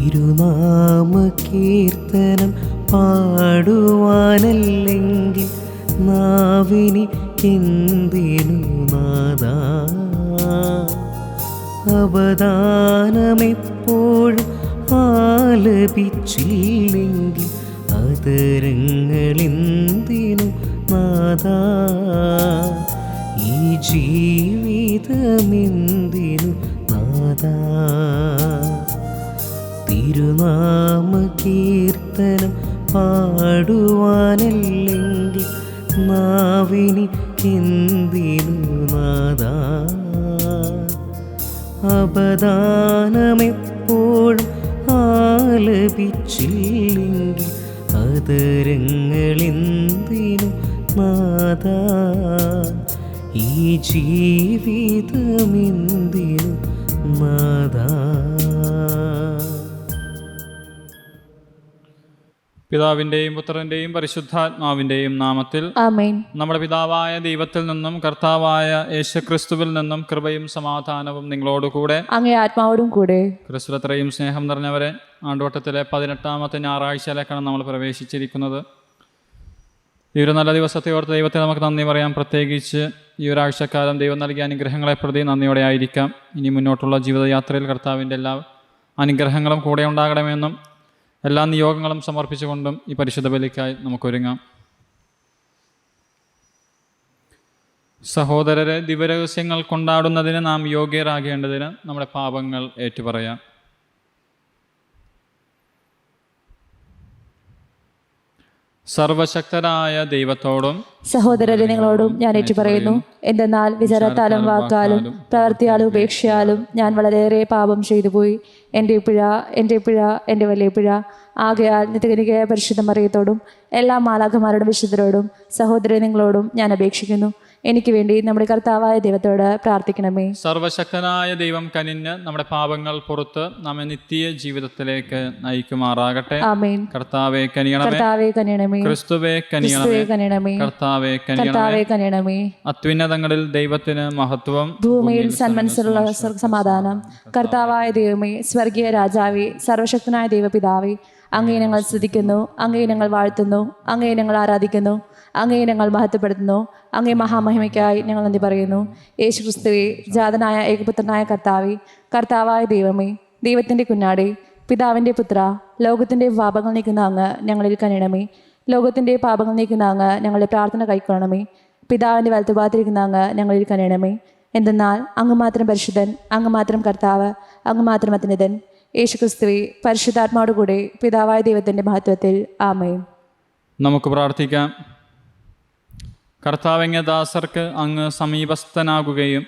തിരുനാമ കീർത്തനം പാടുവാനല്ലെങ്കിൽ നാവിനിക്കെന്തിനു നാദാ. അവദാനമെപ്പോഴും ആലപിച്ചില്ലെങ്കിൽ അതരങ്ങളെന്തിനു നാദാ. ഈ ജീവിതമെന്തിനു നാദാ. തിരുനാമ കീർത്തനം പാടുവാനല്ലെങ്കിൽ നാവിനിക്കെന്തിനു നാദാ. അവദാനമെപ്പോഴും ആലപിച്ചില്ലെങ്കിൽ അതരങ്ങളെന്തിനു നാദാ. ഈ ജീവിതമെന്തിനു നാദാ. പിതാവിൻ്റെയും പുത്രൻ്റെയും പരിശുദ്ധാത്മാവിൻ്റെയും നാമത്തിൽ ആമേൻ. നമ്മുടെ പിതാവായ ദൈവത്തിൽ നിന്നും കർത്താവായ യേശുക്രിസ്തുവിൽ നിന്നും കൃപയും സമാധാനവും നിങ്ങളോടുകൂടെ അങ്ങേ ആത്മാവോടും കൂടെ. ക്രിസ്തുത്രയും സ്നേഹം നിറഞ്ഞവരെ, ആണ്ടുവട്ടത്തിലെ 18ാമത്തെ ഞായറാഴ്ചയിലേക്കാണ് നമ്മൾ പ്രവേശിച്ചിരിക്കുന്നത്. ഈ ഒരു നല്ല ദിവസത്തെ ഓർത്ത് ദൈവത്തെ നമുക്ക് നന്ദി പറയാം. പ്രത്യേകിച്ച് ഈ ഒരാഴ്ചക്കാലം ദൈവം നൽകിയ അനുഗ്രഹങ്ങളെ പ്രതി നന്ദിയോടെ ആയിരിക്കാം. ഇനി മുന്നോട്ടുള്ള ജീവിതയാത്രയിൽ കർത്താവിൻ്റെ എല്ലാ അനുഗ്രഹങ്ങളും കൂടെ ഉണ്ടാകണമെന്നും എല്ലാ നിയോഗങ്ങളും സമർപ്പിച്ചുകൊണ്ടും ഈ പരിശുദ്ധ ബലിക്കായി നമുക്കൊരുങ്ങാം. സഹോദരരെ, ദിവരഹസ്യങ്ങൾ കൊണ്ടാടുന്നതിന് നാം യോഗ്യരാകേണ്ടതിന് നമ്മുടെ പാപങ്ങൾ ഏറ്റുപറയാം. സർവശക്തരായ ദൈവത്തോടും സഹോദരരെ, നിങ്ങളോടും ഞാൻ ഏറ്റുപറയുന്നു. എന്തെന്നാൽ വിചാരത്താലും വാക്കാലും പ്രവൃത്തിയാലും ഉപേക്ഷയാലും ഞാൻ വളരെയേറെ പാപം ചെയ്തു പോയി. എൻ്റെ പിഴ, എൻ്റെ വലിയ പിഴ. ആകയാൽ നിത്യകന്യകയായ പരിശുദ്ധ മറിയത്തോടും എല്ലാ മാലാഖമാരോടും വിശുദ്ധരോടും സഹോദരരെ നിങ്ങളോടും ഞാൻ അപേക്ഷിക്കുന്നു, എനിക്ക് വേണ്ടി നമ്മുടെ കർത്താവായ ദൈവത്തോട് പ്രാർത്ഥിക്കണമേ. സർവശക്തനായ ദൈവം കനിഞ്ഞ് നമ്മുടെ പാപങ്ങൾ പുറത്ത് നമ്മെ നിത്യ ജീവിതത്തിലേക്ക് നയിക്കുമാറാകട്ടെ. ആമേൻ. കർത്താവേ കനിയണമേ. കർത്താവേ കനിയണമേ. ക്രിസ്തുവേ കനിയണമേ. കർത്താവേ കനിയണമേ. അത്യുന്നതങ്ങളിൽ ദൈവത്തിന് മഹത്വം, ഭൂമിയിൽ സന്മനസ്സുള്ള സമാധാനം. കർത്താവായ ദൈവമേ, സ്വർഗീയ രാജാവേ, സർവശക്തനായ ദൈവപിതാവേ, അങ്ങേ ഞങ്ങൾ സ്തുതിക്കുന്നു, അങ്ങേ ഞങ്ങൾ വാഴ്ത്തുന്നു, അങ്ങേ ഞങ്ങൾ ആരാധിക്കുന്നു, അങ്ങേ ഞങ്ങൾ മഹത്വപ്പെടുത്തുന്നു. അങ്ങേ മഹാമഹിമയ്ക്കായി ഞങ്ങൾ നന്ദി പറയുന്നു. യേശുക്രിസ്തുവേ, ജാതനായ ഏകപുത്രനായ കർത്താവേ, കർത്താവായ ദൈവമേ, ദൈവത്തിൻ്റെ കുഞ്ഞാടേ, പിതാവിൻ്റെ പുത്ര, ലോകത്തിൻ്റെ പാപങ്ങൾ നീക്കുന്ന അങ്ങ് ഞങ്ങളിൽ കനിയണമേ. ലോകത്തിൻ്റെ പാപങ്ങൾ നീക്കുന്ന അങ്ങ് ഞങ്ങളുടെ പ്രാർത്ഥന കൈക്കൊള്ളണമേ. പിതാവിൻ്റെ വലത്തുഭാഗത്തിരിക്കുന്ന അങ്ങ് ഞങ്ങളിൽ കനിയണമേ. എന്തെന്നാൽ അങ്ങ് മാത്രം പരിശുദ്ധൻ, അങ്ങ് മാത്രം കർത്താവ്, അങ്ങ് മാത്രം അത്യുന്നതൻ. യേശുക്രിസ്തുവേ, പരിശുദ്ധാത്മാവോടുകൂടെ പിതാവായ ദൈവത്തിൻ്റെ മഹത്വത്തിൽ ആമേൻ. നമുക്ക് പ്രാർത്ഥിക്കാം. കർത്താവെങ്ങ ദാസർക്ക് അങ്ങ് സമീപസ്ഥനാകുകയും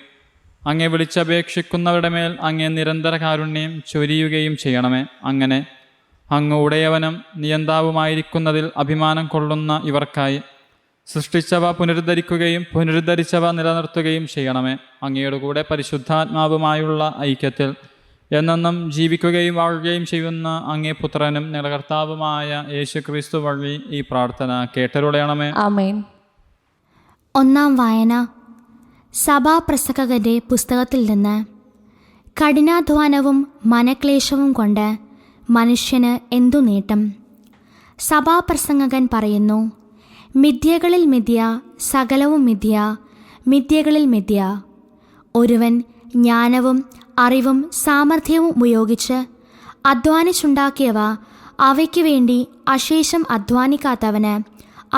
അങ്ങെ വിളിച്ചപേക്ഷിക്കുന്നവരുടെ മേൽ അങ്ങേ നിരന്തര കാരുണ്യം ചൊരിയുകയും ചെയ്യണമേ. അങ്ങനെ അങ്ങ് ഉടയവനും നിയന്താവുമായിരിക്കുന്നതിൽ അഭിമാനം കൊള്ളുന്ന ഇവർക്കായി സൃഷ്ടിച്ചവ പുനരുദ്ധരിക്കുകയും പുനരുദ്ധരിച്ചവ നിലനിർത്തുകയും ചെയ്യണമേ. അങ്ങയുടെ കൂടെ പരിശുദ്ധാത്മാവുമായുള്ള ഐക്യത്തിൽ എന്നെന്നും ജീവിക്കുകയും വാഴുകയും ചെയ്യുന്ന അങ്ങേ പുത്രനും ഞങ്ങളുടെ കർത്താവുമായ യേശുക്രിസ്തു വഴി ഈ പ്രാർത്ഥന കേട്ടരുളയണമേ. ആമേൻ. ഒന്നാം വായന സഭാപ്രസംഗകന്റെ പുസ്തകത്തിൽ നിന്ന്. കഠിനാധ്വാനവും മനക്ലേശവും കൊണ്ട് മനുഷ്യന് എന്തു നേട്ടം? സഭാപ്രസംഗകൻ പറയുന്നു, മിഥ്യകളിൽ മിഥ്യ, സകലവും മിഥ്യ, മിഥ്യകളിൽ മിഥ്യ. ഒരുവൻ ജ്ഞാനവും അറിവും സാമർഥ്യവും ഉപയോഗിച്ച് അധ്വാനിച്ചുണ്ടാക്കിയവ അവയ്ക്കു വേണ്ടി അശേഷം അധ്വാനിക്കാത്തവന്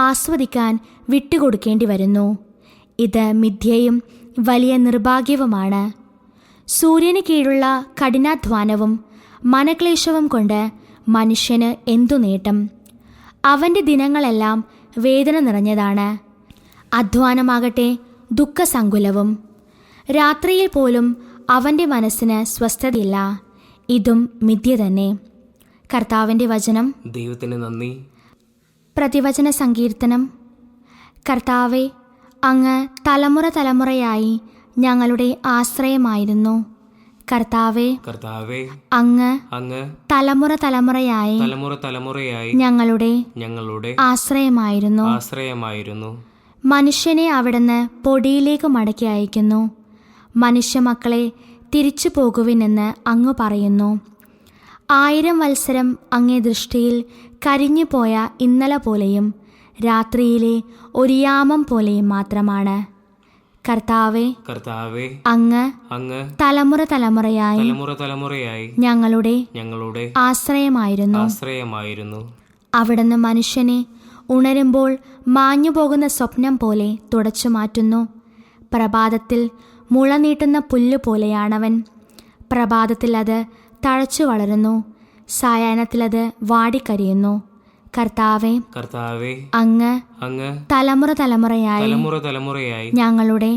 ആസ്വദിക്കാൻ വിട്ടുകൊടുക്കേണ്ടി വരുന്നു. ഇത് മിഥ്യയും വലിയ നിർഭാഗ്യവുമാണ്. സൂര്യന് കീഴുള്ള കഠിനാധ്വാനവും മനക്ലേശവും കൊണ്ട് മനുഷ്യന് എന്തു നേട്ടം? അവൻ്റെ ദിനങ്ങളെല്ലാം വേദന നിറഞ്ഞതാണ്. അധ്വാനമാകട്ടെ ദുഃഖസങ്കുലവും. രാത്രിയിൽ പോലും അവൻ്റെ മനസ്സിന് സ്വസ്ഥതയില്ല. ഇതും മിഥ്യ തന്നെ. കർത്താവിൻ്റെ വചനം. ദൈവത്തിന് നന്ദി. പ്രതിവചന സങ്കീർത്തനം. കർത്താവെ, അങ്ങ് തലമുറ തലമുറയായി ഞങ്ങളുടെ ആശ്രയമായിരുന്നു. കർത്താവെ, അങ്ങ് തലമുറ തലമുറയായി ഞങ്ങളുടെ ആശ്രയമായിരുന്നു. മനുഷ്യനെ അവിടുന്ന് പൊടിയിലേക്ക് മടക്കി അയക്കുന്നു. മനുഷ്യമക്കളെ തിരിച്ചു പോകുവിനെന്ന് അങ്ങ് പറയുന്നു. 1000 വത്സരം അങ്ങേ ദൃഷ്ടിയിൽ കരിഞ്ഞുപോയ ഇന്നലെ പോലെയും രാത്രിയിലെ ഒരു യാമം പോലെയും മാത്രമാണ്. കർത്താവേ, കർത്താവേ, അങ്ങ് അങ്ങ് തലമുറ തലമുറയായി തലമുറയായി ഞങ്ങളുടെ ഞങ്ങളുടെ ആശ്രയമായിരുന്നു. അവിടുന്ന് മനുഷ്യനെ ഉണരുമ്പോൾ മാഞ്ഞുപോകുന്ന സ്വപ്നം പോലെ തുടച്ചു മാറ്റുന്നു. പ്രഭാതത്തിൽ മുള നീട്ടുന്ന പുല്ല് പോലെയാണവൻ. പ്രഭാതത്തിൽ അത് തഴച്ചു വളരുന്നു, സായാഹ്നത്തിലത് വാടിക്കരിയുന്നു. കർത്താവേ, കർത്താവേ, അങ്ങ് അങ്ങ് തലമുറ തലമുറയായി ഞങ്ങളുടെ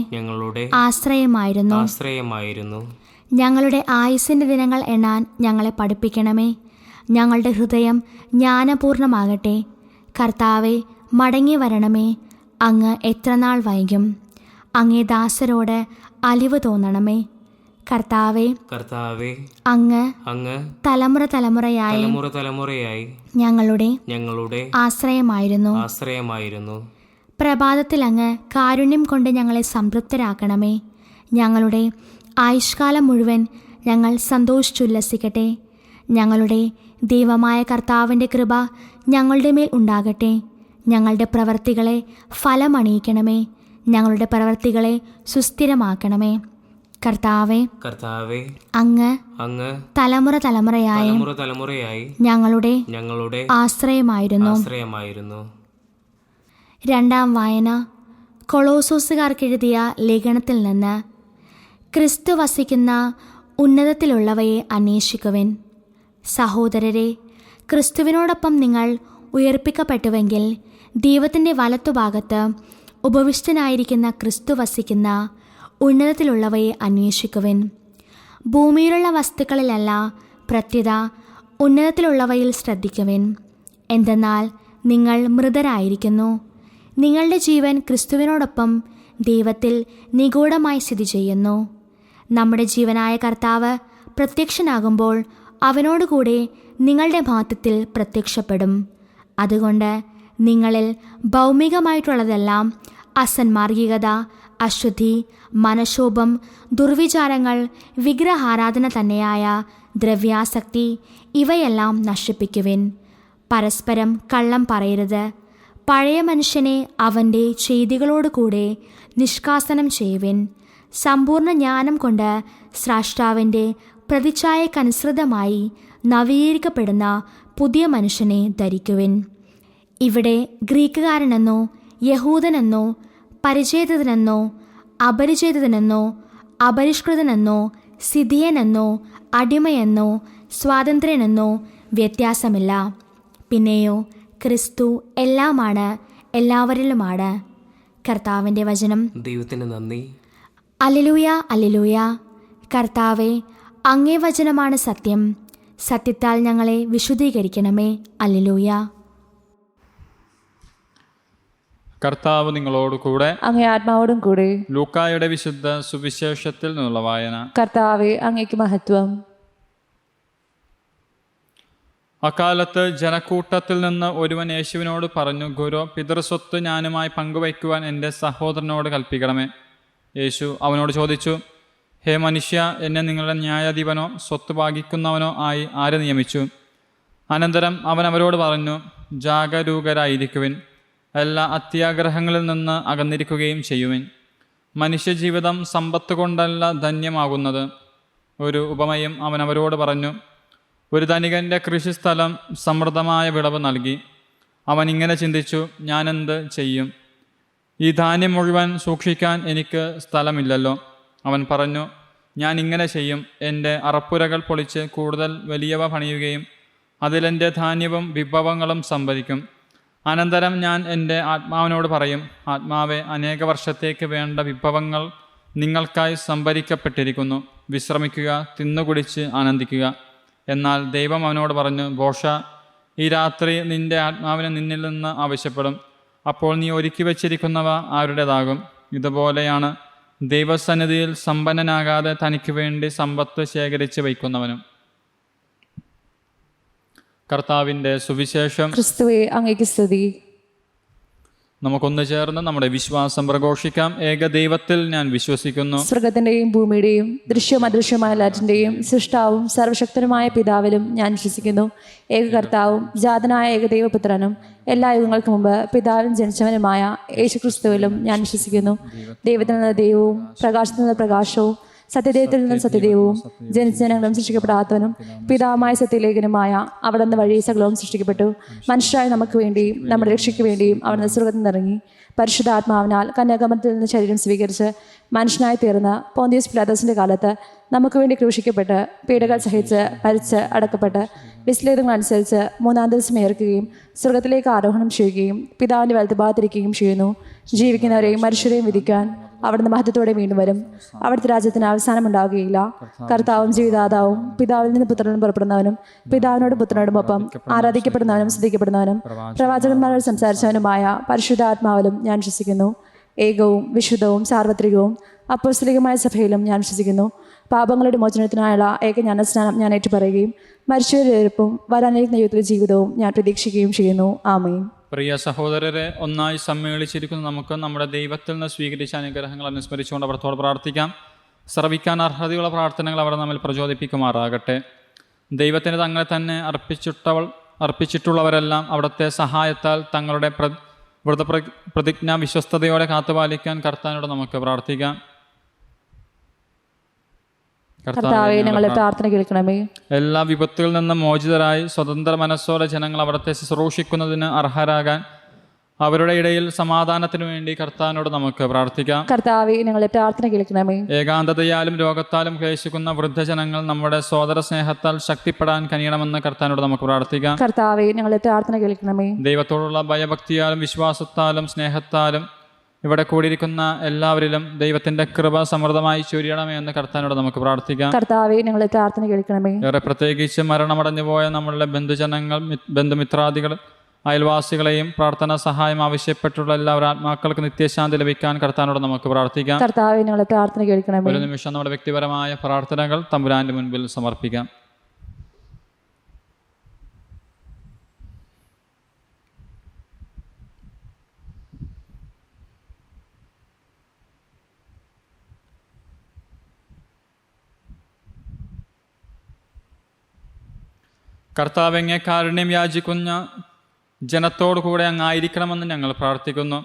ആശ്രയമായിരുന്നു. ഞങ്ങളുടെ ആയുസ്സിൻ്റെ ദിനങ്ങൾ എണ്ണാൻ ഞങ്ങളെ പഠിപ്പിക്കണമേ. ഞങ്ങളുടെ ഹൃദയം ജ്ഞാനപൂർണമാകട്ടെ. കർത്താവെ, മടങ്ങി വരണമേ. അങ്ങ് എത്രനാൾ വൈകും? അങ്ങേ ദാസരോട് അലിവ് തോന്നണമേ. കർത്താവെ, അങ്ങ് തലമുറ തലമുറയായി ഞങ്ങളുടെ ആശ്രയമായിരുന്നു. പ്രഭാതത്തിൽ അങ്ങ് കാരുണ്യം കൊണ്ട് ഞങ്ങളെ സംതൃപ്തരാക്കണമേ. ഞങ്ങളുടെ ആയുഷ്കാലം മുഴുവൻ ഞങ്ങൾ സന്തോഷിച്ചുല്ലസിക്കട്ടെ. ഞങ്ങളുടെ ദൈവമായ കർത്താവിൻ്റെ കൃപ ഞങ്ങളുടെ മേൽ ഉണ്ടാകട്ടെ. ഞങ്ങളുടെ പ്രവർത്തികളെ ഫലമണിയിക്കണമേ. ഞങ്ങളുടെ പ്രവർത്തികളെ സുസ്ഥിരമാക്കണമേ. കർത്താവെ, അങ്ങ് തലമുറ തലമുറയായി ഞങ്ങളുടെ ആശ്രയമായിരുന്നു. രണ്ടാം വായന കൊളോസോസുകാർക്കെഴുതിയ ലേഖനത്തിൽ നിന്ന്. ക്രിസ്തു വസിക്കുന്ന ഉന്നതത്തിലുള്ളവയെ അന്വേഷിക്കുവിൻ. സഹോദരരെ, ക്രിസ്തുവിനോടൊപ്പം നിങ്ങൾ ഉയർപ്പിക്കപ്പെട്ടുവെങ്കിൽ ദൈവത്തിൻ്റെ വലത്തുഭാഗത്ത് ഉപവിഷ്ടനായിരിക്കുന്ന ക്രിസ്തു വസിക്കുന്ന ഉന്നതത്തിലുള്ളവയെ അന്വേഷിക്കുവിൻ. ഭൂമിയിലുള്ള വസ്തുക്കളിലല്ല, പ്രത്യുത ഉന്നതത്തിലുള്ളവയിൽ ശ്രദ്ധിക്കുവിൻ. എന്തെന്നാൽ നിങ്ങൾ മൃതരായിരിക്കുന്നു. നിങ്ങളുടെ ജീവൻ ക്രിസ്തുവിനോടൊപ്പം ദൈവത്തിൽ നിഗൂഢമായി സ്ഥിതി ചെയ്യുന്നു. നമ്മുടെ ജീവനായ കർത്താവ് പ്രത്യക്ഷനാകുമ്പോൾ അവനോടുകൂടെ നിങ്ങളുടെ മഹത്വത്തിൽ പ്രത്യക്ഷപ്പെടും. അതുകൊണ്ട് നിങ്ങളിൽ ഭൗമികമായിട്ടുള്ളതെല്ലാം, അസന്മാർഗികത, അശുദ്ധി, മനശോഭം, ദുർവിചാരങ്ങൾ, വിഗ്രഹാരാധന തന്നെയായ ദ്രവ്യാസക്തി, ഇവയെല്ലാം നശിപ്പിക്കുവിൻ. പരസ്പരം കള്ളം പറയരുത്. പഴയ മനുഷ്യനെ അവൻ്റെ ചെയ്തികളോടുകൂടെ നിഷ്കാസനം ചെയ്യുവിൻ. സമ്പൂർണ്ണ ജ്ഞാനം കൊണ്ട് സ്രഷ്ടാവിൻ്റെ പ്രതിച്ഛായക്കനുസൃതമായി നവീകരിക്കപ്പെടുന്ന പുതിയ മനുഷ്യനെ ധരിക്കുവിൻ. ഇവിടെ ഗ്രീക്കുകാരനെന്നോ യഹൂദനെന്നോ പരിചേതനെന്നോ അപരിചേതനെന്നോ അപരിഷ്കൃതനെന്നോ സിഥിയനെന്നോ അടിമയെന്നോ സ്വാതന്ത്ര്യനെന്നോ വ്യത്യാസമില്ല. പിന്നെയോ ക്രിസ്തു എല്ലാമാണ്, എല്ലാവരിലുമാണ്. കർത്താവിൻ്റെ വചനം. ദൈവത്തിന് നന്ദി. Alleluia, alleluia. കർത്താവെ, അങ്ങേ വചനമാണ് സത്യം. സത്യത്താൽ ഞങ്ങളെ വിശുദ്ധീകരിക്കണമേ. അല്ലേലൂയ. കർത്താവ് നിങ്ങളോട് കൂടെ, അങ്ങേ ആത്മാവോടും കൂടെ. ലൂക്കായുടെ വിശുദ്ധ സുവിശേഷത്തിൽ നിന്നുള്ള വായന. കർത്താവെ, അങ്ങേക്ക് മഹത്വം. അക്കാലത്ത് ജനക്കൂട്ടത്തിൽ നിന്ന് ഒരുവൻ യേശുവിനോട് പറഞ്ഞു, ഗുരു, പിതൃസ്വത്ത് ഞാനുമായി പങ്കുവയ്ക്കുവാൻ എൻ്റെ സഹോദരനോട് കൽപ്പിക്കണമേ. യേശു അവനോട് ചോദിച്ചു, ഹേ മനുഷ്യ, എന്നെ നിങ്ങളുടെ ന്യായാധിപനോ സ്വത്ത് ഭാഗിക്കുന്നവനോ ആയി ആര് നിയമിച്ചു? അനന്തരം അവൻ അവരോട് പറഞ്ഞു, ജാഗരൂകരായിരിക്കുവിൻ, എല്ലാ അത്യാഗ്രഹങ്ങളിൽ നിന്ന് അകന്നിരിക്കുകയും ചെയ്യുവിൻ. മനുഷ്യജീവിതം സമ്പത്ത് കൊണ്ടല്ല ധന്യമാകുന്നത്. ഒരു ഉപമയും അവൻ അവരോട് പറഞ്ഞു. ഒരു ധനികൻ്റെ കൃഷിസ്ഥലം സമൃദ്ധമായ വിളവ് നൽകി. അവൻ ഇങ്ങനെ ചിന്തിച്ചു, ഞാനെന്ത് ചെയ്യും? ഈ ധാന്യം മുഴുവൻ സൂക്ഷിക്കാൻ എനിക്ക് സ്ഥലമില്ലല്ലോ. അവൻ പറഞ്ഞു, ഞാൻ ഇങ്ങനെ ചെയ്യും, എൻ്റെ അറപ്പുരകൾ പൊളിച്ച് കൂടുതൽ വലിയവ പണിയുകയും അതിലെൻ്റെ ധാന്യവും വിഭവങ്ങളും സംഭരിക്കും. അനന്തരം ഞാൻ എൻ്റെ ആത്മാവിനോട് പറയും, ആത്മാവെ, അനേക വർഷത്തേക്ക് വേണ്ട വിഭവങ്ങൾ നിങ്ങൾക്കായി സംഭരിക്കപ്പെട്ടിരിക്കുന്നു. വിശ്രമിക്കുക, തിന്നുകുടിച്ച് ആനന്ദിക്കുക. എന്നാൽ ദൈവം അവനോട് പറഞ്ഞു, ഭോഷ, ഈ രാത്രി നിൻ്റെ ആത്മാവിനെ നിന്നിൽ നിന്ന് ആവശ്യപ്പെടും. അപ്പോൾ നീ ഒരുക്കി വച്ചിരിക്കുന്നവ ആരുടേതാകും? ഇതുപോലെയാണ് ദൈവസന്നിധിയിൽ സമ്പന്നനാകാതെ തനിക്ക് വേണ്ടി സമ്പത്ത് ശേഖരിച്ച് വയ്ക്കുന്നവനും. കർത്താവിൻ്റെ സുവിശേഷം. ക്രിസ്തുവേ, അങ്ങേക്ക് സ്തുതി. നമുക്കൊന്നു ചേർന്ന് നമ്മുടെ വിശ്വാസം പ്രഘോഷിക്കാം. ഏകദൈവത്തിൽ ഞാൻ വിശ്വസിക്കുന്നു. സ്വർഗത്തിന്റെയും ഭൂമിയുടെയും ദൃശ്യവും അദൃശ്യമായ എല്ലാറ്റിന്റെയും സൃഷ്ടാവും സർവശക്തനുമായ പിതാവിലും ഞാൻ വിശ്വസിക്കുന്നു. ഏക കർത്താവും ജാതനായ ഏകദൈവപുത്രനും എല്ലാ യുഗങ്ങൾക്ക് മുമ്പ് പിതാവിനും ജനിച്ചവനുമായ യേശുക്രിസ്തുവിലും ഞാൻ വിശ്വസിക്കുന്നു. ദൈവത്തിൽ നിന്ന് ദൈവവും പ്രകാശത്തിൽ നിന്ന് പ്രകാശവും സത്യദൈവത്തിൽ നിന്നും സത്യദൈവവും ജനിച്ചവനും സൃഷ്ടിക്കപ്പെടാത്തവനും പിതാവുമായ സത്യലേഖനുമായ അവിടുന്ന് വഴി സകലവും സൃഷ്ടിക്കപ്പെട്ടു. മനുഷ്യരായ നമുക്ക് വേണ്ടിയും നമ്മുടെ രക്ഷയ്ക്ക് വേണ്ടിയും അവിടുന്ന് സ്വർഗ്ഗത്തിൽ നിന്നിറങ്ങി പരിശുദ്ധാത്മാവിനാൽ കന്യാകുമാരിയിൽ നിന്ന് ശരീരം സ്വീകരിച്ച് മനുഷ്യനായി തീർന്ന പോന്തിയസ് പിലാത്തോസിന്റെ കാലത്ത് നമുക്ക് വേണ്ടി ക്രൂശിക്കപ്പെട്ട് പീഡകൾ സഹിച്ച് മരിച്ച് അടക്കപ്പെട്ട് വിശ്ലേഷങ്ങളനുസരിച്ച് മൂന്നാം ദിവസം ഏർക്കുകയും സ്വർഗത്തിലേക്ക് ആരോഹണം ചെയ്യുകയും പിതാവിൻ്റെ വലത്തുഭാഗത്തിരിക്കുകയും ചെയ്യുന്നു. ജീവിക്കുന്നവരെയും മനുഷ്യരെയും വിധിക്കാൻ അവിടുന്ന് മഹത്വത്തോടെ വീണ്ടും വരും. അവിടുത്തെ രാജ്യത്തിന് അവസാനം ഉണ്ടാവുകയില്ല. കർത്താവും ജീവിതാതാവും പിതാവിൽ നിന്ന് പുത്രനും പുറപ്പെടുന്നവനും പിതാവിനോടും പുത്രനോടും ഒപ്പം ആരാധിക്കപ്പെടുന്നവനും സ്തുതിക്കപ്പെടുന്നവനും പ്രവാചകന്മാരോട് സംസാരിച്ചവനുമായ പരിശുദ്ധാത്മാവിലും ഞാൻ വിശ്വസിക്കുന്നു. ഏകവും വിശുദ്ധവും സാർവത്രികവും അപ്പോസ്തലികമായ സഭയിലും ഞാൻ വിശ്വസിക്കുന്നു. പാപങ്ങളുടെ മോചനത്തിനായുള്ള ഏക ജ്ഞാനസ്നാനം ഞാൻ ഏറ്റുപറയുകയും മരിച്ചവരുടെ ഉയർപ്പും വരാനിരിക്കുന്ന യുഗത്തിലെ ജീവിതവും ഞാൻ പ്രതീക്ഷിക്കുകയും ചെയ്യുന്നു. ആമേൻ. പ്രിയ സഹോദരരെ, ഒന്നായി സമ്മേളിച്ചിരിക്കുന്ന നമുക്ക് നമ്മുടെ ദൈവത്തിൽ നിന്ന് സ്വീകരിച്ച അനുഗ്രഹങ്ങൾ അനുസ്മരിച്ചുകൊണ്ട് അവർത്തോട് പ്രാർത്ഥിക്കാം. ശ്രവിക്കാൻ അർഹതയുള്ള പ്രാർത്ഥനകൾ അവർ നമ്മിൽ പ്രചോദിപ്പിക്കുമാറാകട്ടെ. ദൈവത്തിന് തങ്ങളെ തന്നെ അർപ്പിച്ചിട്ടുള്ളവരെല്ലാം അവിടുത്തെ സഹായത്താൽ തങ്ങളുടെ പ്രതിജ്ഞ വിശ്വസ്തയോടെ കാത്തുപാലിക്കാൻ കർത്താവിനോട് നമുക്ക് പ്രാർത്ഥിക്കാം. കർത്താവേ, ഞങ്ങളുടെ പ്രാർത്ഥന കേൾക്കണമേ. എല്ലാ വിപത്തുകളിൽ നിന്നും മോചിതരായി സ്വതന്ത്ര മനസ്സോടെ ജനങ്ങൾ അവിടുത്തെ ശുശ്രൂഷിക്കുന്നതിന് അർഹരാകാൻ അവരുടെ ഇടയിൽ സമാധാനത്തിനു വേണ്ടി കർത്താവിനോട് നമുക്ക് പ്രാർത്ഥിക്കാം. കർത്താവേ, ഞങ്ങളുടെ പ്രാർത്ഥന കേൾക്കണമേ. ഏകാന്തതയാലും രോഗത്താലും ക്ലേശിക്കുന്ന വൃദ്ധജനങ്ങൾ നമ്മുടെ സോദര സ്നേഹത്താൽ ശക്തിപ്പെടാൻ കനിയണമെന്ന് കർത്താവിനോട് നമുക്ക് പ്രാർത്ഥിക്കാം. കർത്താവേ, ഞങ്ങളുടെ പ്രാർത്ഥന കേൾക്കണമേ. ദൈവത്തോടുള്ള ഭയഭക്തിയാലും വിശ്വാസത്താലും സ്നേഹത്താലും ഇവിടെ കൂടിയിരിക്കുന്ന എല്ലാവരിലും ദൈവത്തിന്റെ കൃപ സമൃദ്ധമായി ചൊരിയണമേ എന്ന് കർത്താവിനോട് നമുക്ക് പ്രാർത്ഥിക്കാം. കർത്താവേ, ഞങ്ങളുടെ പ്രാർത്ഥന കേൾക്കണമേ. ഏറെ പ്രത്യേകിച്ച് മരണമടഞ്ഞു പോയ നമ്മളുടെ ബന്ധുജനങ്ങൾ, ബന്ധുമിത്രാദികൾ, അയൽവാസികളെയും പ്രാർത്ഥനാ സഹായം ആവശ്യപ്പെട്ടുള്ള എല്ലാവരും ആത്മാക്കൾക്ക് നിത്യശാന്തി ലഭിക്കാൻ കർത്താവിനോട് നമുക്ക് പ്രാർത്ഥിക്കാം. കർത്താവേ, ഞങ്ങളുടെ പ്രാർത്ഥന കേൾക്കണമേ. ഒരു നിമിഷം നമ്മുടെ വ്യക്തിപരമായ പ്രാർത്ഥനകൾ തമ്പുരാന്റെ മുൻപിൽ സമർപ്പിക്കാം. കർത്താവ്, അങ്ങേ കാരുണ്യം യാചിക്കുന്ന ജനത്തോടു കൂടെ അങ്ങായിരിക്കണമെന്ന് ഞങ്ങൾ പ്രാർത്ഥിക്കുന്നു.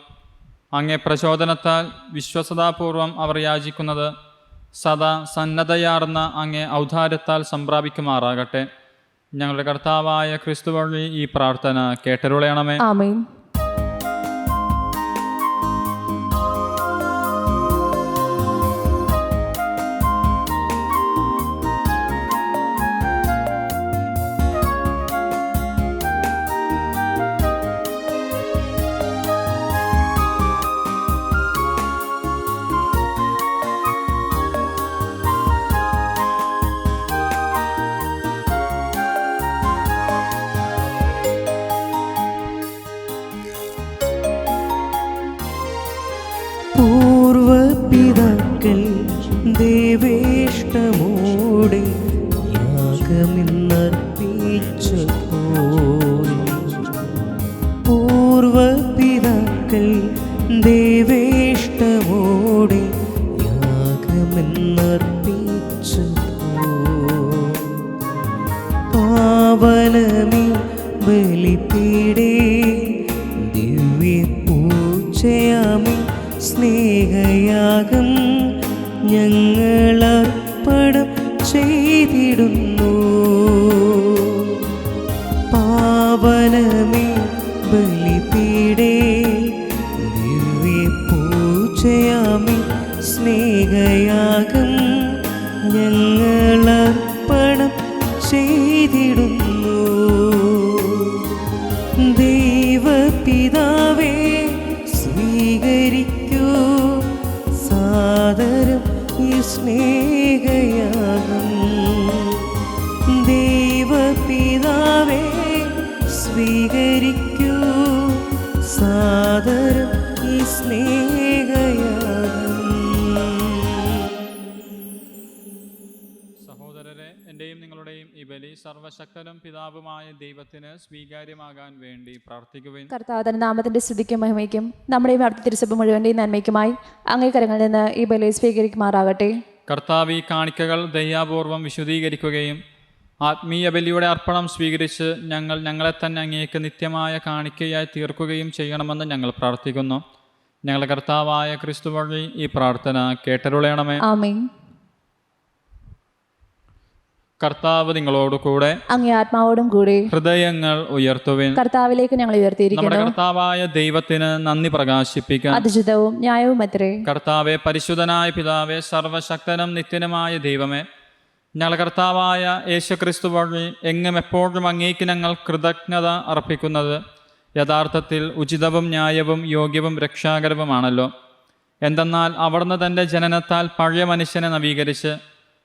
അങ്ങേ പ്രചോദനത്താൽ വിശ്വസതാപൂർവം അവർ യാചിക്കുന്നത് സദാ സന്നദ്ധയാർന്ന അങ്ങേ ഔദാര്യത്താൽ സംപ്രാപിക്കുമാറാകട്ടെ. ഞങ്ങളുടെ കർത്താവായ ക്രിസ്തു വഴി ഈ പ്രാർത്ഥന കേട്ടരുളയണമേ. ആമേൻ. പൂർവപിതാക്കൾ ദേവേഷ്ടമോടെ യാഗമെന്നർപ്പിച്ചപ്പോൾ, പൂർവപിതാക്കൾ ദേവേഷ്ടമോടെ യാഗമെന്നർപ്പിച്ചപ്പോൾ, പാവനമേ ബലിപീഠേ ദിവ്യപൂജയാമി സ്നേഹയാഗം ഞങ്ങളർപ്പണം ചെയ്തിടുന്നു. പാവനമേ ബലിപീഠേ ദിവ്യപൂജയാമി സ്നേഹയാഗം ഞങ്ങളർപ്പണം ചെയ്തിടുന്നു. ദൈവപിതാവേ, സ്വീകരിക്കൂ സാദരം ഈ സ്നേഹയാഗം. ദൈവപിതാവേ, സ്വീകരിക്കൂ സാദരം ഈ സ്നേഹയാഗം. സഹോദരരെ, എൻ്റെയും നിങ്ങളുടെയും ഈ ബലി സർവശക്തനും പിതാവുമായ ദൈവത്തിന് സ്വീകാര്യമാകാൻ വേണ്ടി പ്രാർത്ഥിക്കുവിൻ. കർത്താവ് തന്റെ നാമത്തിന്റെ സ്തുതിക്കും മഹിമയ്ക്കും നമ്മുടെയും അടുത്ത തിരുസഭ മുഴുവന്റെയും നന്മയ്ക്കുമായി അങ്ങേ കരങ്ങളിൽ നിന്ന് ഈ ബലി സ്വീകരിക്കുമാറാകട്ടെ. കർത്താവ് ഈ കാണിക്കകൾ ദയാപൂർവം വിശുദ്ധീകരിക്കുകയും ആത്മീയ ബലിയുടെ അർപ്പണം സ്വീകരിച്ച് ഞങ്ങളെ തന്നെ അങ്ങേക്ക് നിത്യമായ കാണിക്കയായി തീർക്കുകയും ചെയ്യണമെന്ന് ഞങ്ങൾ പ്രാർത്ഥിക്കുന്നു. ഞങ്ങളുടെ കർത്താവായ ക്രിസ്തു വഴി ഈ പ്രാർത്ഥന കേട്ടരുളയണമേ. ആമേൻ. കർത്താവ് നിങ്ങളോട് കൂടെ, അങ്ങേ ആത്മാവോടും കൂടെ. ഹൃദയങ്ങൾ ഉയർത്തുവിൻ. കർത്താവിലേക്ക് ഞങ്ങൾ നമ്മുടെ ഉയർത്തിയിരിക്കുന്നു. കർത്താവായ ദൈവത്തിന് നന്ദി പ്രകാശിപ്പിക്കാൻ. അതിജിതവും ന്യായവും അത്രേ. കർത്താവെ, പരിശുദ്ധനായ പിതാവേ, സർവശക്തനും നിത്യനുമായ ദൈവമേ, ഞങ്ങളുടെ കർത്താവായ യേശുക്രിസ്തു വഴി എങ്ങും എപ്പോഴും അങ്ങേക്ക് ഞങ്ങൾ കൃതജ്ഞത അർപ്പിക്കുന്നത് യഥാർത്ഥത്തിൽ ഉചിതവും ന്യായവും യോഗ്യവും രക്ഷാകരവുമാണല്ലോ. എന്തെന്നാൽ അവിടുന്ന് തൻ്റെ ജനനത്താൽ പഴയ മനുഷ്യനെ നവീകരിച്ച്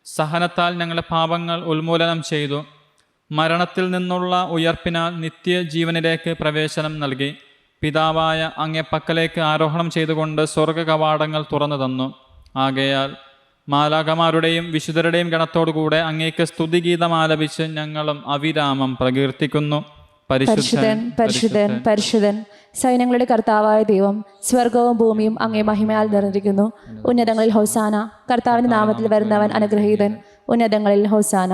സഹനത്താൽ ഞങ്ങളുടെ പാപങ്ങൾ ഉന്മൂലനം ചെയ്തു. മരണത്തിൽ നിന്നുള്ള ഉയർപ്പിനാൽ നിത്യജീവനിലേക്ക് പ്രവേശനം നൽകി. പിതാവായ അങ്ങേ പക്കലേക്ക് ആരോഹണം ചെയ്തുകൊണ്ട് സ്വർഗ കവാടങ്ങൾ തുറന്നു തന്നു. ആകയാൽ മാലാഖമാരുടെയും വിശുദ്ധരുടെയും ഗണത്തോടുകൂടെ അങ്ങേക്ക് സ്തുതിഗീതം ആലപിച്ച് ഞങ്ങളും അവിരാമം പ്രകീർത്തിക്കുന്നു. പരിശുദ്ധൻ പരിശുദ്ധൻ പരിശുദ്ധൻ സൈന്യങ്ങളുടെ കർത്താവായ ദൈവം, സ്വർഗവും ഭൂമിയും അങ്ങേ മഹിമയാൽ നിറഞ്ഞിരിക്കുന്നു. ഉന്നതങ്ങളിൽ ഹോസാന. കർത്താവിന്റെ നാമത്തിൽ വരുന്നവൻ അനുഗ്രഹീതൻ. ഉന്നതങ്ങളിൽ ഹോസാന.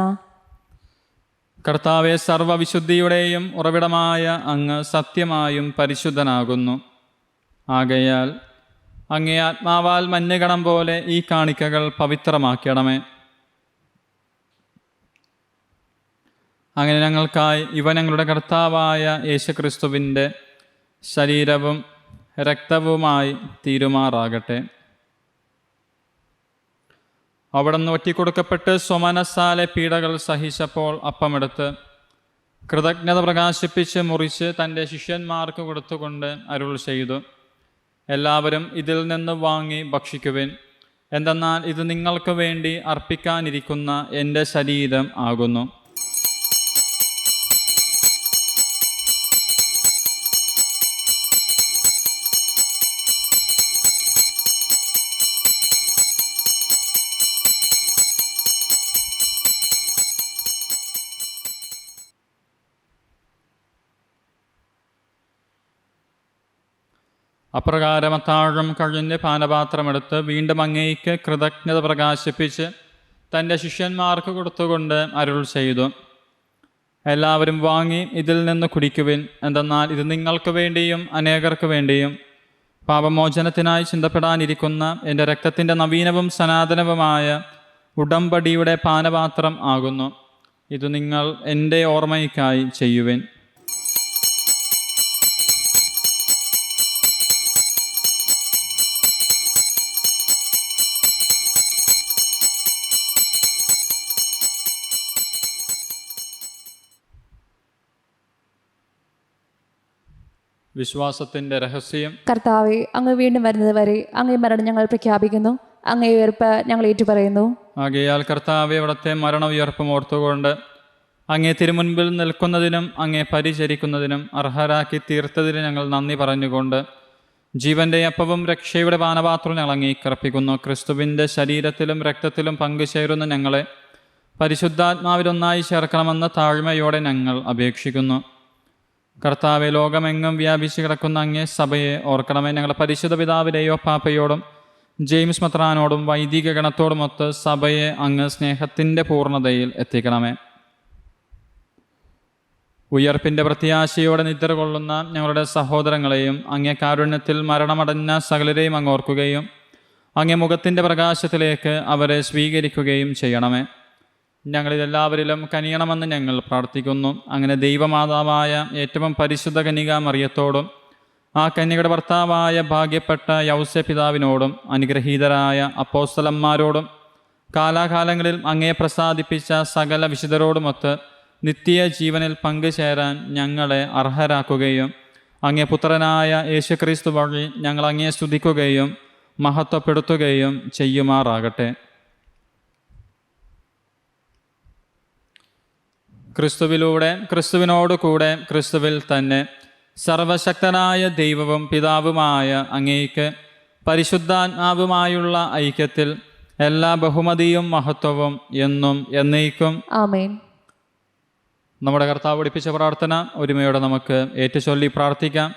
കർത്താവെ, സർവവിശുദ്ധിയുടെയും ഉറവിടമായ അങ്ങ് സത്യമായും പരിശുദ്ധനാകുന്നു. ആകയാൽ അങ്ങേ ആത്മാവാൽ മഞ്ഞുകണം പോലെ ഈ കാണിക്കകൾ പവിത്രമാക്കണമേ. അങ്ങനെ ഞങ്ങൾക്കായി ഇവ ഞങ്ങളുടെ കർത്താവായ യേശുക്രിസ്തുവിൻ്റെ ശരീരവും രക്തവുമായി തീരുമാറാകട്ടെ. അവിടുന്ന് ഒറ്റിക്കൊടുക്കപ്പെട്ട് സ്വമനസ്സാലെ പീഡകൾ സഹിച്ചപ്പോൾ അപ്പമെടുത്ത് കൃതജ്ഞത പ്രകാശിപ്പിച്ച് മുറിച്ച് തൻ്റെ ശിഷ്യന്മാർക്ക് കൊടുത്തുകൊണ്ട് അരുൾ ചെയ്തു, എല്ലാവരും ഇതിൽ നിന്ന് വാങ്ങി ഭക്ഷിക്കുവിൻ. എന്തെന്നാൽ ഇത് നിങ്ങൾക്ക് വേണ്ടി അർപ്പിക്കാനിരിക്കുന്ന എൻ്റെ ശരീരം ആകുന്നു. അപ്രകാരം അത്താഴം കഴിഞ്ഞ് പാനപാത്രമെടുത്ത് വീണ്ടും അങ്ങേക്ക് കൃതജ്ഞത പ്രകാശിപ്പിച്ച് തൻ്റെ ശിഷ്യന്മാർക്ക് കൊടുത്തുകൊണ്ട് അരുൾ ചെയ്തു, എല്ലാവരും വാങ്ങി ഇതിൽ നിന്ന് കുടിക്കുവിൻ. എന്തെന്നാൽ ഇത് നിങ്ങൾക്ക് വേണ്ടിയും അനേകർക്ക് വേണ്ടിയും പാപമോചനത്തിനായി ചിന്തപ്പെടാനിരിക്കുന്ന എൻ്റെ രക്തത്തിൻ്റെ നവീനവും സനാതനവുമായ ഉടമ്പടിയുടെ പാനപാത്രം ആകുന്നു. ഇത് നിങ്ങൾ എൻ്റെ ഓർമ്മയ്ക്കായി ചെയ്യുവിൻ. വിശ്വാസത്തിൻ്റെ രഹസ്യം. കർത്താവെ, അങ്ങ് വീണ്ടും വരുന്നത് വരെ അങ്ങേ മരണം ഞങ്ങൾ പ്രഖ്യാപിക്കുന്നു. അങ്ങേ ഉയർപ്പ് ഞങ്ങൾ ഏറ്റുപറയുന്നു. ആകയാൽ കർത്താവെ, അവിടുത്തെ മരണ ഉയർപ്പും ഓർത്തുകൊണ്ട് അങ്ങേ തിരുമുൻപിൽ നിൽക്കുന്നതിനും അങ്ങേ പരിചരിക്കുന്നതിനും അർഹരാക്കി തീർത്തതിന് ഞങ്ങൾ നന്ദി പറഞ്ഞുകൊണ്ട് ജീവൻ്റെ അപ്പവും രക്ഷയുടെ പാനപാത്രവും ഞങ്ങൾ അങ്ങേക്കർപ്പിക്കുന്നു. ക്രിസ്തുവിൻ്റെ ശരീരത്തിലും രക്തത്തിലും പങ്കുചേരുന്ന ഞങ്ങളെ പരിശുദ്ധാത്മാവിലൊന്നായി ചേർക്കണമെന്ന് താഴ്മയോടെ ഞങ്ങൾ അപേക്ഷിക്കുന്നു. കർത്താവെ, ലോകമെങ്ങും വ്യാപിച്ചു കിടക്കുന്ന അങ്ങേ സഭയെ ഓർക്കണമേ. ഞങ്ങളുടെ പരിശുദ്ധ പിതാവിലെയോ പാപ്പയോടും ജെയിംസ് മെത്രാനോടും വൈദിക ഗണത്തോടുമൊത്ത് സഭയെ അങ്ങ് സ്നേഹത്തിൻ്റെ പൂർണ്ണതയിൽ എത്തിക്കണമേ. ഉയർപ്പിൻ്റെ പ്രത്യാശയോടെ നിദ്ര കൊള്ളുന്ന ഞങ്ങളുടെ സഹോദരങ്ങളെയും അങ്ങേ കാരുണ്യത്തിൽ മരണമടഞ്ഞ സകലരെയും അങ്ങ് ഓർക്കുകയും അങ്ങേ മുഖത്തിൻ്റെ പ്രകാശത്തിലേക്ക് അവരെ സ്വീകരിക്കുകയും ചെയ്യണമേ. ഞങ്ങളിതെല്ലാവരിലും കനിയണമെന്ന് ഞങ്ങൾ പ്രാർത്ഥിക്കുന്നു. അങ്ങനെ ദൈവമാതാവായ ഏറ്റവും പരിശുദ്ധ കന്യക മറിയത്തോടും ആ കന്യകയുടെ ഭർത്താവായ ഭാഗ്യപ്പെട്ട യൗസേ പിതാവിനോടും അനുഗ്രഹീതരായ അപ്പോസ്തലന്മാരോടും കാലാകാലങ്ങളിൽ അങ്ങയെ പ്രസാദിപ്പിച്ച സകല വിശുദ്ധരോടുമൊത്ത് നിത്യ ജീവനിൽ പങ്കുചേരാൻ ഞങ്ങളെ അർഹരാക്കുകയും അങ്ങേ പുത്രനായ യേശുക്രിസ്തു വഴി ഞങ്ങൾ അങ്ങയെ സ്തുതിക്കുകയും മഹത്വപ്പെടുത്തുകയും ചെയ്യുമാറാകട്ടെ. ക്രിസ്തുവിലൂടെ, ക്രിസ്തുവിനോട് കൂടെ, ക്രിസ്തുവിൽ തന്നെ സർവശക്തനായ ദൈവവും പിതാവുമായ അങ്ങേക്ക് പരിശുദ്ധാത്മാവുമായുള്ള ഐക്യത്തിൽ എല്ലാ ബഹുമതിയും മഹത്വവും എന്നും എന്നേക്കും ആമേൻ. നമ്മുടെ കർത്താവ് പഠിപ്പിച്ച പ്രാർത്ഥന ഒരുമയോടെ നമുക്ക് ഏറ്റുചൊല്ലി പ്രാർത്ഥിക്കാം.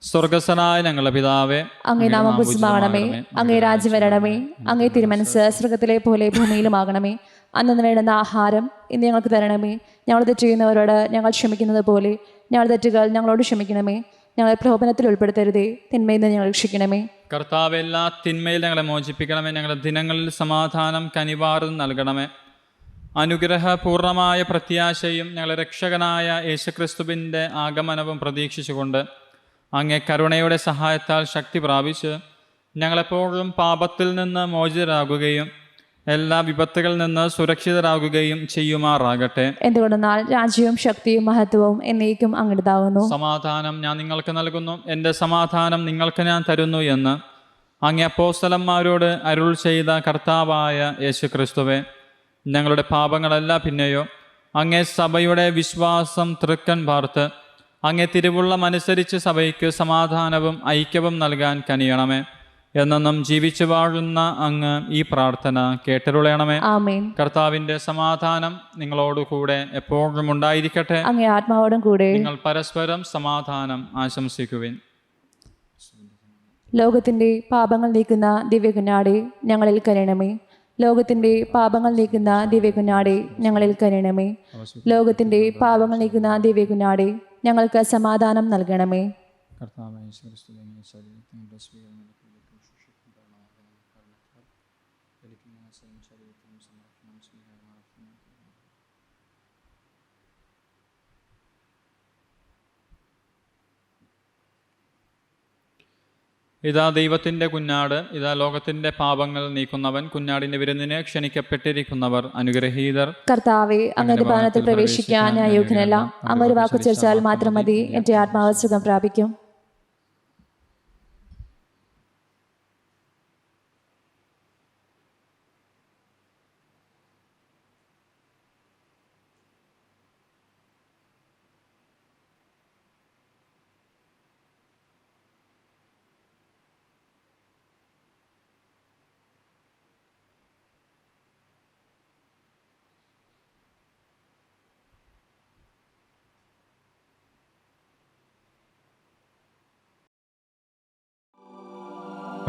സ്വർഗസ്ഥനായ ഞങ്ങളുടെ പിതാവേ, അങ്ങേ നാമം പൂജിതമാകണമേ, അങ്ങേ രാജ്യം വരണമേ, അങ്ങേ തിരുമനസ്സ് സ്വർഗത്തിലെ പോലെ ഭൂമിയിലുമാകണമേ. അന്നു വേണ്ടുന്ന ആഹാരം ഇന്ന് ഞങ്ങൾക്ക് തരണമേ. ഞങ്ങൾ തെറ്റ് ചെയ്യുന്നവരോട് ഞങ്ങൾ ക്ഷമിക്കുന്നത് പോലെ ഞങ്ങളുടെ തെറ്റുകൾ ഞങ്ങളോട് ക്ഷമിക്കണമേ. ഞങ്ങളെ പ്രലോഭനത്തിൽ ഉൾപ്പെടുത്തരുതേ, തിന്മയിൽ നിന്ന് ഞങ്ങൾ രക്ഷിക്കണമേ. കർത്താവ് എല്ലാ തിന്മയിൽ ഞങ്ങളെ മോചിപ്പിക്കണമേ. ഞങ്ങളുടെ ദിനങ്ങളിൽ സമാധാനം കനിവാർന്ന് നൽകണമേ. അനുഗ്രഹപൂർണമായ പ്രത്യാശയും ഞങ്ങളുടെ രക്ഷകനായ യേശുക്രിസ്തുവിൻ്റെ ആഗമനവും പ്രതീക്ഷിച്ചുകൊണ്ട് അങ്ങേ കരുണയുടെ സഹായത്താൽ ശക്തി പ്രാപിച്ച് ഞങ്ങളെപ്പോഴും പാപത്തിൽ നിന്ന് മോചിതരാകുകയും എല്ലാ വിപത്തുകളിൽ നിന്ന് സുരക്ഷിതരാകുകയും ചെയ്യുമാറാകട്ടെ. എന്തുകൊണ്ടെന്നാൽ രാജ്യവും ശക്തിയും മഹത്വവും എന്നേക്കും അങ്ങേതാകുന്നു. സമാധാനം ഞാൻ നിങ്ങൾക്ക് നൽകുന്നു, എൻ്റെ സമാധാനം നിങ്ങൾക്ക് ഞാൻ തരുന്നു എന്ന് അങ്ങേ അപ്പോസ്തലന്മാരോട് അരുൾ ചെയ്ത കർത്താവായ യേശുക്രിസ്തുവേ, ഞങ്ങളുടെ പാപങ്ങളല്ല പിന്നെയോ അങ്ങേ സഭയുടെ വിശ്വാസം തൃക്കൺ പാർത്ത് അങ്ങേ തിരുവുള്ളമനുസരിച്ച് സഭയ്ക്ക് സമാധാനവും ഐക്യവും നൽകാൻ കനിയണമേ. എന്നെന്നും ജീവിച്ചു വാഴുന്ന അങ്ങ് ഈ പ്രാർത്ഥന കേട്ടരുളയണമേ. ആമേൻ. കർത്താവിൻ്റെ സമാധാനം നിങ്ങളോടുകൂടെ എപ്പോഴും ഉണ്ടായിരിക്കട്ടെ. അങ്ങേ ആത്മാവോടും കൂടെ. നിങ്ങൾ പരസ്പരം സമാധാനം ആശംസിക്കുവിൻ. ലോകത്തിന്റെ പാപങ്ങൾ നീക്കുന്ന ദിവ്യകുഞ്ഞാടേ, ഞങ്ങളിൽ കരുണമേ. ലോകത്തിന്റെ പാപങ്ങൾ നീക്കുന്ന ദിവ്യകുഞ്ഞാടേ, ഞങ്ങളിൽ കരുണമേ. ലോകത്തിന്റെ പാപങ്ങൾ നീക്കുന്ന ദിവ്യകുഞ്ഞാടേ, ഞങ്ങൾക്ക് സമാധാനം നൽകണമേ. ഇതാ ദൈവത്തിൻ്റെ കുഞ്ഞാട്, ഇതാ ലോകത്തിൻ്റെ പാപങ്ങൾ നീക്കുന്നവൻ. കുഞ്ഞാടിൻ്റെ വിരുന്നിന് ക്ഷണിക്കപ്പെട്ടിരിക്കുന്നവർ അനുഗ്രഹീതർ. കർത്താവെ, അങ്ങയുടെ ഭവനത്തിൽ പ്രവേശിക്കാൻ ഞാൻ യോഗ്യനല്ല. അങ്ങ് ഒരു വാക്ക് ചോദിച്ചാൽ മാത്രം മതി, എൻ്റെ ആത്മാവ് സുഖം പ്രാപിക്കും.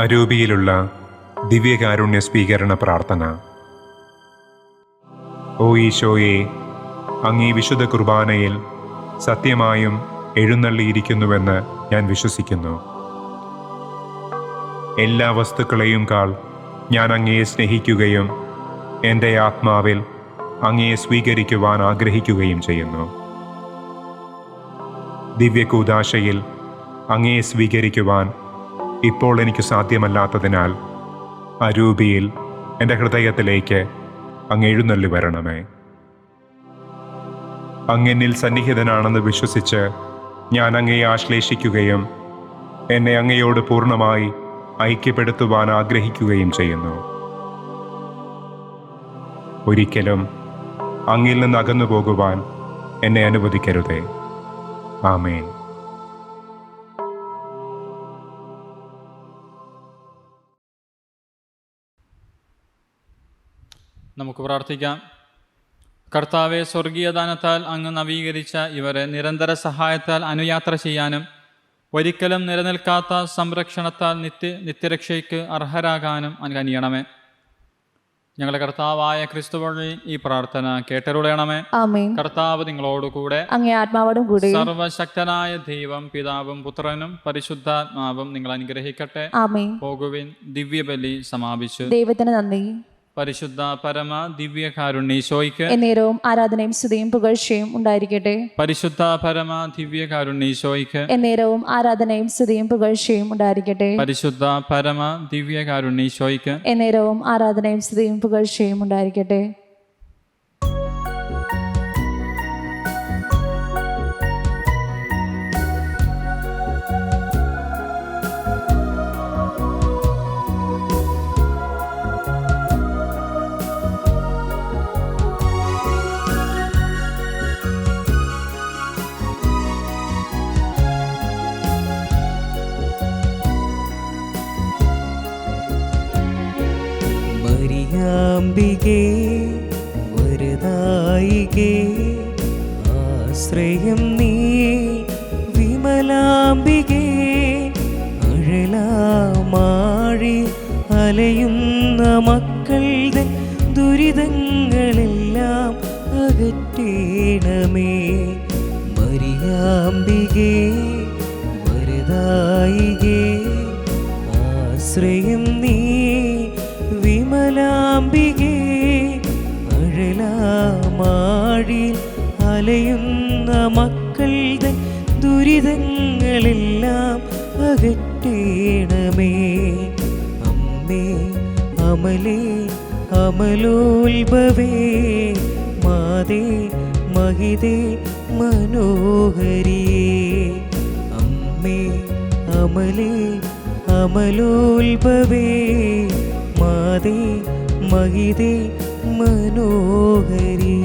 അരൂപിയിലുള്ള ദിവ്യകാരുണ്യ സ്വീകരണ പ്രാർത്ഥന. ഓ ഈശോയെ, അങ്ങീ വിശുദ്ധ കുർബാനയിൽ സത്യമായും എഴുന്നള്ളിയിരിക്കുന്നുവെന്ന് ഞാൻ വിശ്വസിക്കുന്നു. എല്ലാ വസ്തുക്കളെയും കാൾ ഞാൻ അങ്ങയെ സ്നേഹിക്കുകയും എൻ്റെ ആത്മാവിൽ അങ്ങയെ സ്വീകരിക്കുവാൻ ആഗ്രഹിക്കുകയും ചെയ്യുന്നു. ദിവ്യകൂദാശയിൽ അങ്ങയെ സ്വീകരിക്കുവാൻ ഇപ്പോൾ എനിക്ക് സാധ്യമല്ലാത്തതിനാൽ അരൂപിയിൽ എൻ്റെ ഹൃദയത്തിലേക്ക് അങ്ങ് എഴുന്നള്ളി വരണമേ. അങ്ങെന്നിൽ സന്നിഹിതനാണെന്ന് വിശ്വസിച്ച് ഞാൻ അങ്ങയെ ആശ്ലേഷിക്കുകയും എന്നെ അങ്ങയോട് പൂർണ്ണമായി ഐക്യപ്പെടുത്തുവാൻ ആഗ്രഹിക്കുകയും ചെയ്യുന്നു. ഒരിക്കലും അങ്ങിൽ നിന്ന് അകന്നു പോകുവാൻ എന്നെ അനുവദിക്കരുതേ. ആമേൻ. നമുക്ക് പ്രാർത്ഥിക്കാം. കർത്താവെ, സ്വർഗീയദാനത്താൽ അങ്ങ് നവീകരിച്ച ഇവരെ നിരന്തര സഹായത്താൽ അനുയാത്ര ചെയ്യാനും ഒരിക്കലും നിലനിൽക്കാത്ത സംരക്ഷണത്താൽ നിത്യരക്ഷയ്ക്ക് അർഹരാകാനും അനുകനിയണമേ. ഞങ്ങളുടെ കർത്താവായ ക്രിസ്തു വഴി ഈ പ്രാർത്ഥന കേട്ടരുളയണമേ. ആമേൻ. കർത്താവ് നിങ്ങളോടുകൂടെ, അങ്ങേ ആത്മാവോടും കൂടെ. സർവശക്തനായ ദൈവം പിതാവും പുത്രനും പരിശുദ്ധാത്മാവും നിങ്ങൾ അനുഗ്രഹിക്കട്ടെ. ആമേൻ. പോകുവിൻ. ദിവ്യബലി സമാപിച്ചു. ദൈവത്തിന് നന്ദി. പരിശുദ്ധ പരമ ദിവ്യകാരുണ്യീശോയ്ക്ക് എന്നേരവും ആരാധനയും സ്തുതിയും പുകഴ്ചയും ഉണ്ടായിരിക്കട്ടെ. പരിശുദ്ധ പരമ ദിവ്യകാരുണ്യീശോയ്ക്ക് എന്നേരവും ആരാധനയും സ്തുതിയും പുകഴ്ചയും ഉണ്ടായിരിക്കട്ടെ. പരിശുദ്ധ പരമ ദിവ്യകാരുണ്യീശോയ്ക്ക് എന്നേരവും ആരാധനയും സ്തുതിയും പുകഴ്ചയും ഉണ്ടായിരിക്കട്ടെ. മരിയാമ്പികേ വരദായികേ ആശ്രയം നീ വിമലാംബികേ, അഴലാമാഴി അലയുന്ന മക്കളുടെ ദുരിതങ്ങളെല്ലാം അകറ്റേണമേ. മരിയാംബികേ വരദായികേ, ആശ്രയം നീ വിമലാംബികേ, അഴലാമാഴി അലയുന്ന മക്കളുടെ ദുരിതങ്ങളെല്ലാം അകറ്റേണമേ. അമ്മേ അമലേ അമലോത്ഭവേ, മാതേ മഹിതേ മനോഹരിയേ. അമ്മേ അമലേ അമലോത്ഭവേ, മാതേ മഹിതേ മനോഹരിയേ.